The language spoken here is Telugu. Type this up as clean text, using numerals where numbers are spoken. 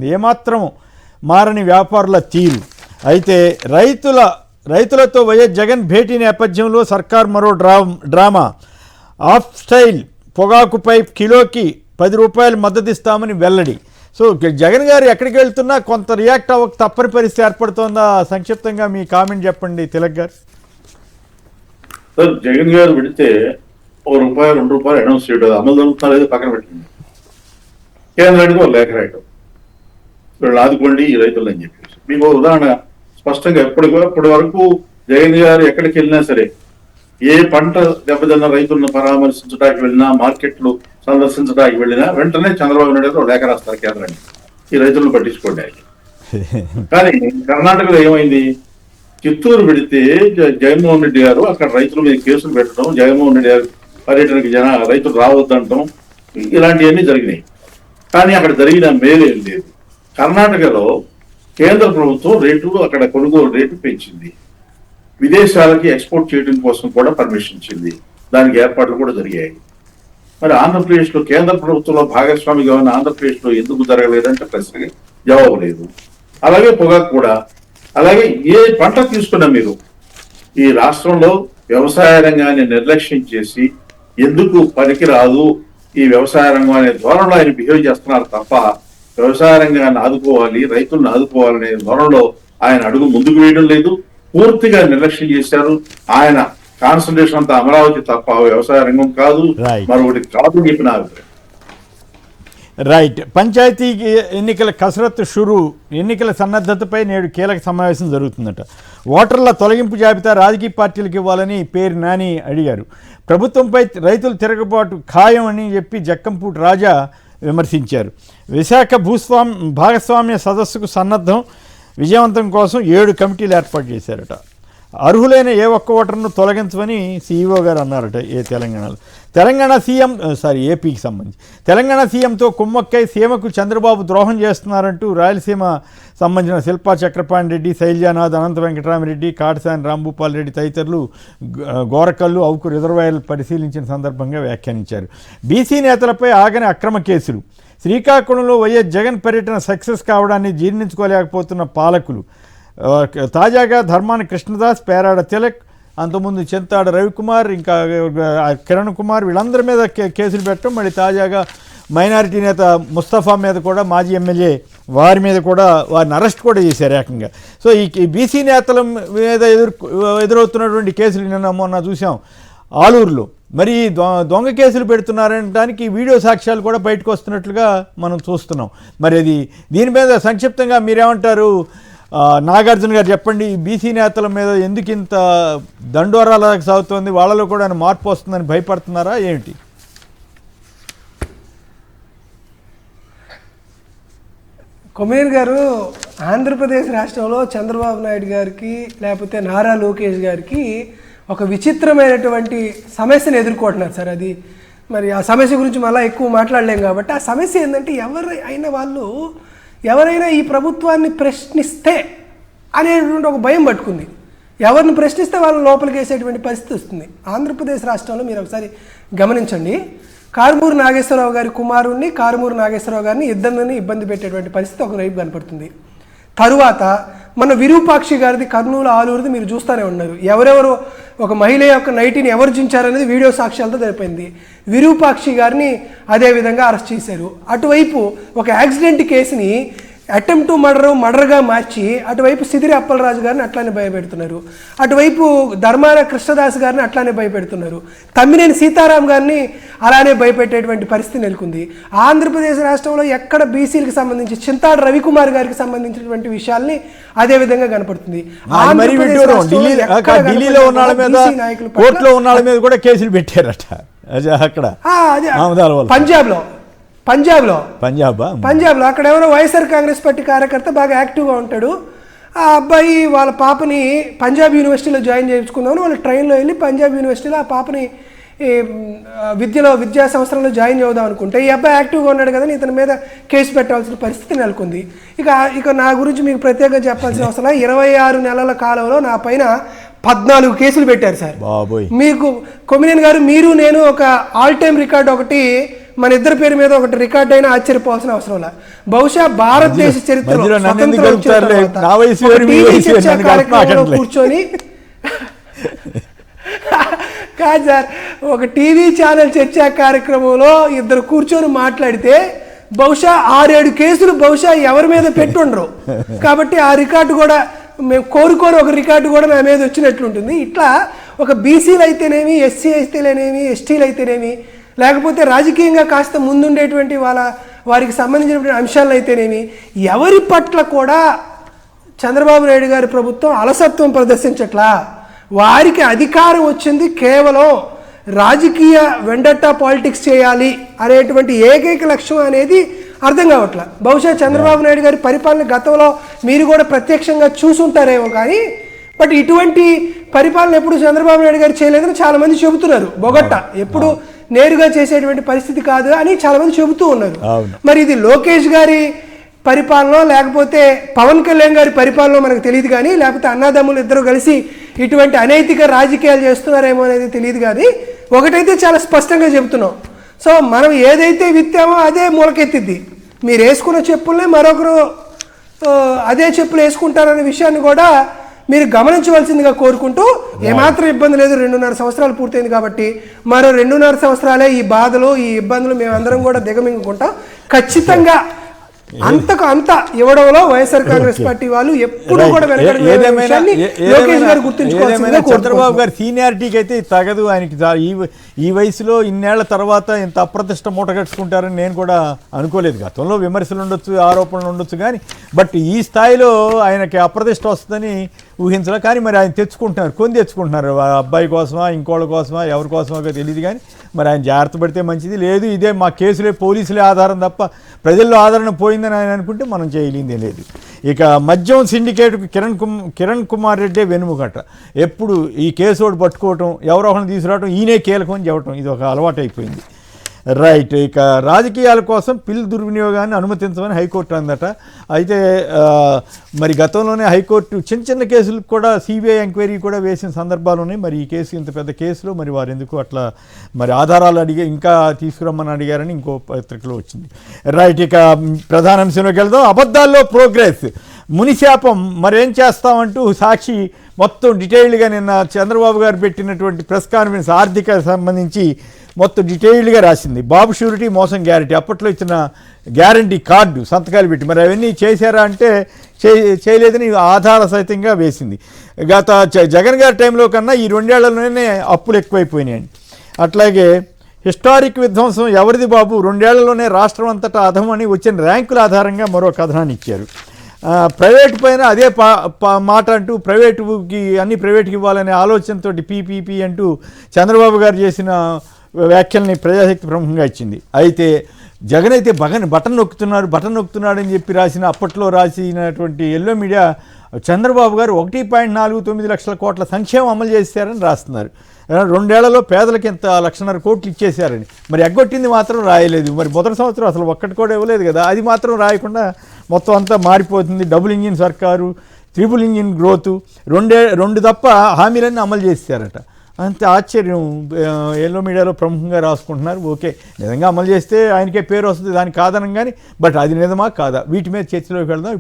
కనిపిస్తోంది. ఏమాత్రం మారని వ్యాపారుల తీరు. అయితే రైతులతో వైఎస్ జగన్ భేటీ నేపథ్యంలో సర్కార్ మరో డ్రామా. ఆఫ్ స్టైల్ పొగాకుపై కిలోకి 10 రూపాయలు మద్దతు ఇస్తామని వెల్లడి. సో జగన్ గారు ఎక్కడికి వెళ్తున్నా కొంత రియాక్ట్ అవ్వక తప్పని పరిస్థితి ఏర్పడుతోందా? సంక్షిప్తంగా మీ కామెంట్ చెప్పండి తిలక్ గారు. సార్, జగన్ గారు పెడితే ₹1 ₹2 అనౌన్స్ చేయడం అమలు జరుగుతున్నా లేదు పక్కన పెట్టండి. కేంద్రానికి ఒక లేఖ రాయటం, వీళ్ళు ఆదుకోండి ఈ రైతులు అని చెప్పేసి. మీకు ఉదాహరణ స్పష్టంగా ఇప్పటి వరకు జగన్ గారు ఎక్కడికి వెళ్ళినా సరే, ఏ పంట దెబ్బతిన్న రైతులను పరామర్శించడానికి వెళ్ళినా, మార్కెట్లు సందర్శించడానికి వెళ్ళినా వెంటనే చంద్రబాబు నాయుడు గారు లేఖ రాస్తారు కేంద్రానికి, ఈ రైతులను పట్టించుకోండి. కానీ కర్ణాటకలో ఏమైంది? చిత్తూరు పెడితే జగన్మోహన్ రెడ్డి గారు అక్కడ రైతుల మీద కేసులు పెట్టడం, జగన్మోహన్ రెడ్డి గారు పర్యటనకి రైతులు రావద్దంటం, ఇలాంటివన్నీ జరిగినాయి. కానీ అక్కడ జరిగిన మేలేం లేదు. కర్ణాటకలో కేంద్ర ప్రభుత్వం అక్కడ కొనుగోలు రేటు పెంచింది, విదేశాలకి ఎక్స్పోర్ట్ చేయడం కోసం కూడా పర్మిషన్ ఇచ్చింది, దానికి ఏర్పాట్లు కూడా జరిగాయి. మరి ఆంధ్రప్రదేశ్లో కేంద్ర ప్రభుత్వంలో భాగస్వామిగా ఉన్న ఆంధ్రప్రదేశ్లో ఎందుకు జరగలేదంటే ప్రశ్నకి జవాబు లేదు. అలాగే పొగాకు కూడా, అలాగే ఏ పంట తీసుకున్నా మీరు ఈ రాష్ట్రంలో వ్యవసాయ రంగాన్ని నిర్లక్ష్యం చేసి ఎందుకు పనికిరాదు ఈ వ్యవసాయ రంగం అనే ధోరణిలో ఆయన బిహేవ్ చేస్తున్నారు తప్ప, వ్యవసాయ రంగాన్ని ఆదుకోవాలి, రైతులను ఆదుకోవాలనే ధోరణిలో ఆయన అడుగు ముందుకు వేయడం లేదు. పూర్తిగా నిర్లక్ష్యం చేశారు. ఆయన కాన్సన్ట్రేషన్ అంతా అమరావతి తప్ప వ్యవసాయ రంగం కాదు, మరొకటి కాదు చెప్పిన అభిప్రాయం. రైట్. పంచాయతీ ఎన్నికల కసరత్తు షురు. ఎన్నికల సన్నద్ధతపై నేడు కీలక సమావేశం జరుగుతుందట. ఓటర్ల తొలగింపు జాబితా రాజకీయ పార్టీలకు ఇవ్వాలని పేరు నాని అడిగారు. ప్రభుత్వంపై రైతులు తిరగబాటు ఖాయం అని చెప్పి జక్కంపూడి రాజా విమర్శించారు. విశాఖ భాగస్వామ్య సదస్సుకు సన్నద్ధం, విజయవంతం కోసం 7 కమిటీలు ఏర్పాటు చేశారట. అర్హులైన ఏ ఒక్క ఓటర్ను తొలగించమని సీఈఓ గారు అన్నారట. ఏపీకి సంబంధించి తెలంగాణ సీఎంతో కుమ్మక్కై సీమకు చంద్రబాబు ద్రోహం చేస్తున్నారంటూ రాయలసీమ సంబంధించిన శిల్పా చక్రపాణి రెడ్డి, శైలజానాథ్, అనంత వెంకటరామిరెడ్డి, కాటసాని రాంభూపాల్ రెడ్డి తదితరులు గోరకల్లు, అవుకు రిజర్వాయర్లు పరిశీలించిన సందర్భంగా వ్యాఖ్యానించారు. బీసీ నేతలపై ఆగని అక్రమ కేసులు. శ్రీకాకుళంలో వైఎస్ జగన్ పర్యటన సక్సెస్ కావడాన్ని జీర్ణించుకోలేకపోతున్న పాలకులు. తాజాగా ధర్మాన కృష్ణదాస్, పేరాడ తిలక్, అంతకుముందు చింతాడ రవికుమార్, ఇంకా కిరణ్ కుమార్, వీళ్ళందరి మీద కేసులు పెట్టడం, మళ్ళీ తాజాగా మైనారిటీ నేత ముస్తఫా మీద కూడా, మాజీ ఎమ్మెల్యే వారి మీద కూడా వారిని అరెస్ట్ కూడా చేశారు ఏకంగా. సో ఈ బీసీ నేతల మీద ఎదురవుతున్నటువంటి కేసులు మొన్న చూసాం ఆలూరులో. మరి దొంగ కేసులు పెడుతున్నారనడానికి వీడియో సాక్ష్యాలు కూడా బయటకు వస్తున్నట్లుగా మనం చూస్తున్నాం. మరి దీని మీద సంక్షిప్తంగా మీరేమంటారు? నాగార్జున గారు చెప్పండి. బీసీ నేతల మీద ఎందుకు ఇంత దండోరాలకు సాగుతోంది? వాళ్ళలో కూడా మార్పు వస్తుందని భయపడుతున్నారా ఏమిటి? కొమేన్ గారు, ఆంధ్రప్రదేశ్ రాష్ట్రంలో చంద్రబాబు నాయుడు గారికి లేకపోతే నారా లోకేష్ గారికి ఒక విచిత్రమైనటువంటి సమస్యను ఎదుర్కొంటున్నారు సార్. అది మరి ఆ సమస్య గురించి మళ్ళీ ఎక్కువ మాట్లాడలేం కాబట్టి, ఆ సమస్య ఏంటంటే ఎవరైనా ఈ ప్రభుత్వాన్ని ప్రశ్నిస్తే అనేటువంటి ఒక భయం పట్టుకుంది. ఎవరిని ప్రశ్నిస్తే వాళ్ళని లోపలికి వేసేటువంటి పరిస్థితి వస్తుంది. ఆంధ్రప్రదేశ్ రాష్ట్రంలో మీరు ఒకసారి గమనించండి, కారుమూరు నాగేశ్వరరావు గారి కుమారుణ్ణి, కారుమూరు నాగేశ్వరరావు గారిని ఇద్దరిని ఇబ్బంది పెట్టేటువంటి పరిస్థితి ఒకవైపు కనపడుతుంది. తరువాత మన విరూపాక్షి గారిది కర్నూలు, ఆలూరుది మీరు చూస్తూనే ఉన్నారు. ఎవరెవరు ఒక మహిళ యొక్క నైటీని ఎవరు జించారనేది వీడియో సాక్ష్యాలతో తెలిపింది. విరూపాక్షి గారిని అదేవిధంగా అరెస్ట్ చేశారు. అటువైపు ఒక యాక్సిడెంట్ కేసుని అటెంప్ట్ టు మర్డర్గా మార్చి అటువైపు సిదిరి అప్పలరాజు గారిని అట్లానే భయపెడుతున్నారు. అటువైపు ధర్మాన కృష్ణదాస్ గారిని అట్లానే భయపెడుతున్నారు. తమ్మినేని సీతారాం గారిని అలానే భయపెట్టేటువంటి పరిస్థితి నెలకొంది. ఆంధ్రప్రదేశ్ రాష్ట్రంలో ఎక్కడ బీసీలకు సంబంధించి చింతాడు రవికుమార్ గారికి సంబంధించినటువంటి విషయాల్ని అదే విధంగా కనపడుతుంది. పంజాబ్లో అక్కడ ఎవరో వైఎస్ఆర్ కాంగ్రెస్ పార్టీ కార్యకర్త బాగా యాక్టివ్గా ఉంటాడు. ఆ అబ్బాయి వాళ్ళ పాపని పంజాబ్ యూనివర్సిటీలో జాయిన్ చేయించుకుందామని వాళ్ళు ట్రైన్లో వెళ్ళి పంజాబ్ యూనివర్సిటీలో ఆ పాపని విద్యా సంవత్సరంలో జాయిన్ చేద్దాం అనుకుంటే ఈ అబ్బాయి యాక్టివ్గా ఉన్నాడు కదా, ఇతని మీద కేసు పెట్టాల్సిన పరిస్థితి నెలకొంది. ఇక నా గురించి మీకు ప్రత్యేకంగా చెప్పాల్సిన అవసరం 26 నెలల కాలంలో నా పైన 14 కేసులు పెట్టారు సార్. మీకు కొమ్మినేని గారు, మీరు నేను ఒక ఆల్ టైమ్ రికార్డ్ ఒకటి మన ఇద్దరి పేరు మీద ఒకటి రికార్డ్ అయినా ఆశ్చర్యపోవాల్సిన అవసరం లేదు. బహుశా భారతదేశ చరిత్రలో స్వతంత్రం వచ్చిన తర్వాత ఒక టీవీ చర్చా కార్యక్రమంలో కూర్చొని కాదు సార్, ఒక టీవీ ఛానల్ చర్చా కార్యక్రమంలో ఇద్దరు కూర్చొని మాట్లాడితే బహుశా 6-7 కేసులు బహుశా ఎవరి మీద పెట్టుండరు. కాబట్టి ఆ రికార్డు కూడా మేము కోరుకోని ఒక రికార్డు కూడా నా మీద వచ్చినట్లుంటుంది. ఇట్లా ఒక బీసీలు అయితేనేమి, ఎస్సీ అయితేనేమి, ఎస్టీలు అయితేనేమి, లేకపోతే రాజకీయంగా కాస్త ముందుండేటువంటి వారికి సంబంధించినటువంటి అంశాలు అయితేనేమి, ఎవరి పట్ల కూడా చంద్రబాబు నాయుడు గారి ప్రభుత్వం అలసత్వం ప్రదర్శించట్లా. వారికి అధికారం వచ్చింది కేవలం రాజకీయ వెండట్టా పాలిటిక్స్ చేయాలి అనేటువంటి ఏకైక లక్ష్యం అనేది అర్థం కావట్లా. బహుశా చంద్రబాబు నాయుడు గారి పరిపాలన గతంలో మీరు కూడా ప్రత్యక్షంగా చూసుంటారేమో, కానీ బట్ ఇటువంటి పరిపాలన ఎప్పుడు చంద్రబాబు నాయుడు గారు చేయలేదని చాలామంది చెబుతున్నారు. బొగట్ట ఎప్పుడు నేరుగా చేసేటువంటి పరిస్థితి కాదు అని చాలామంది చెబుతూ ఉన్నారు. మరి ఇది లోకేష్ గారి పరిపాలన లేకపోతే పవన్ కళ్యాణ్ గారి పరిపాలన మనకు తెలియదు, కానీ లేకపోతే అన్నదమ్ములు ఇద్దరు కలిసి ఇటువంటి అనైతిక రాజకీయాలు చేస్తున్నారేమో అనేది తెలియదు. కానీ ఒకటైతే చాలా స్పష్టంగా చెబుతున్నాం, సో మనం ఏదైతే విత్తామో అదే మూలకెత్తిద్ది. మీరు వేసుకున్న చెప్పుల్నే మరొకరు అదే చెప్పులు వేసుకుంటారనే విషయాన్ని కూడా మీరు గమనించవలసిందిగా కోరుకుంటూ, ఏమాత్రం ఇబ్బంది లేదు, 2.5 సంవత్సరాలు పూర్తయింది కాబట్టి మరో 2.5 సంవత్సరాలే ఈ బాధలు ఈ ఇబ్బందులు మేమందరం కూడా దిగమింగుకుంటాం. ఖచ్చితంగా అంతకు అంత ఇవ్వడంలో వైఎస్ఆర్ కాంగ్రెస్ పార్టీ వాళ్ళు ఎప్పుడు కూడా చంద్రబాబు గారి సీనియారిటీకి అయితే తగదు. ఆయనకి ఈ వయసులో ఇన్నేళ్ల తర్వాత ఇంత అప్రతిష్ట మూట కట్టుకుంటారని నేను కూడా అనుకోలేదు. గతంలో విమర్శలు ఉండొచ్చు, ఆరోపణలు ఉండొచ్చు, కానీ బట్ ఈ స్థాయిలో ఆయనకి అప్రతిష్ట వస్తుందని ఊహించలే. కానీ మరి ఆయన కొని తెచ్చుకుంటున్నారు. అబ్బాయి కోసమా, ఇంకోళ్ళ కోసమా, ఎవరి కోసమా తెలియదు, కానీ మరి ఆయన జాగ్రత్త పడితే మంచిది. లేదు ఇదే మా కేసులే పోలీసులే ఆధారం తప్ప ప్రజల్లో ఆదరణ పోయిందని ఆయన అనుకుంటే మనం చేయలేదే లేదు. ఇక మద్యం సిండికేట్కు కిరణ్ కుమార్ రెడ్డే వెనుముకట. ఎప్పుడు ఈ కేసు ఒకటి పట్టుకోవటం, ఎవరో ఒకరిని తీసుకురావటం, ఈయనే కీలకం అని చెప్పటం, ఇది ఒక అలవాటు అయిపోయింది. రైట్. ఇక రాజకీయాల కోసం పిల్ దుర్వినియోగాన్ని అనుమతించమని హైకోర్టు అందట. అయితే మరి గతంలోనే హైకోర్టు చిన్న కేసులకు కూడా సిబిఐ ఎంక్వైరీ కూడా వేసిన సందర్భాలు ఉన్నాయి. మరి ఈ కేసు ఇంత పెద్ద కేసులో మరి వారు ఎందుకు అట్లా మరి ఆధారాలు ఇంకా తీసుకురమ్మని అడిగారని ఇంకో పత్రికలో వచ్చింది. రైట్. ఇక ప్రధాన అంశంలోకి వెళ్దాం. అబద్ధాల్లో ప్రోగ్రెస్, మునిశాపం మరేం చేస్తామంటూ సాక్షి మొత్తం డీటెయిల్డ్గా నిన్న చంద్రబాబు గారు పెట్టినటువంటి ప్రెస్ కాన్ఫరెన్స్ ఆర్థిక సంబంధించి మొత్తం డీటెయిల్డ్గా రాసింది. బాబు షూరిటీ మోసం గ్యారంటీ, అప్పట్లో ఇచ్చిన గ్యారంటీ కార్డు సంతకాలు పెట్టి మరి అవన్నీ చేశారా అంటే చేయలేదని ఆధార సహితంగా వేసింది. గత జగన్ గారి టైంలో కన్నా ఈ 2 ఏళ్లలోనే అప్పులు ఎక్కువైపోయినాయండి. అట్లాగే హిస్టారిక్ విధ్వంసం ఎవరిది బాబు, 2 ఏళ్లలోనే రాష్ట్రం అంతటా అధమని వచ్చిన ర్యాంకుల ఆధారంగా మరో కథనాన్ని ఇచ్చారు. ప్రైవేటు పైన అదే మాట అంటూ అన్ని ప్రైవేట్కి ఇవ్వాలనే ఆలోచనతో పీపీపీ అంటూ చంద్రబాబు గారు చేసిన వ్యాఖ్యల్ని ప్రజాశక్తి ప్రముఖంగా ఇచ్చింది. అయితే జగన్ అయితే బటన్ నొక్కుతున్నాడు అని చెప్పి అప్పట్లో రాసినటువంటి ఎల్లో మీడియా చంద్రబాబు గారు 1.49 లక్షల కోట్ల సంక్షేమం అమలు చేశారని రాస్తున్నారు. 2 ఏళ్లలో పేదలకి ఎంత 1.5 కోట్లు ఇచ్చేశారని. మరి ఎగ్గొట్టింది మాత్రం రాయలేదు. మరి మొదటి సంవత్సరం అసలు ఒక్కటి కూడా ఇవ్వలేదు కదా, అది మాత్రం రాయకుండా మొత్తం అంతా మారిపోతుంది. డబుల్ ఇంజిన్ సర్కారు, ట్రిపుల్ ఇంజిన్ గ్రోతు, 2 తప్ప హామీలన్నీ అమలు చేశారట. అంత ఆశ్చర్యం ఎల్లో మీడియాలో ప్రముఖంగా రాసుకుంటున్నారు. ఓకే, నిజంగా అమలు చేస్తే ఆయనకే పేరు వస్తుంది, దానికి కాదనం, కానీ బట్ అది నిజమా కాదా వీటి మీద చర్చలోకి వెళ్దాం.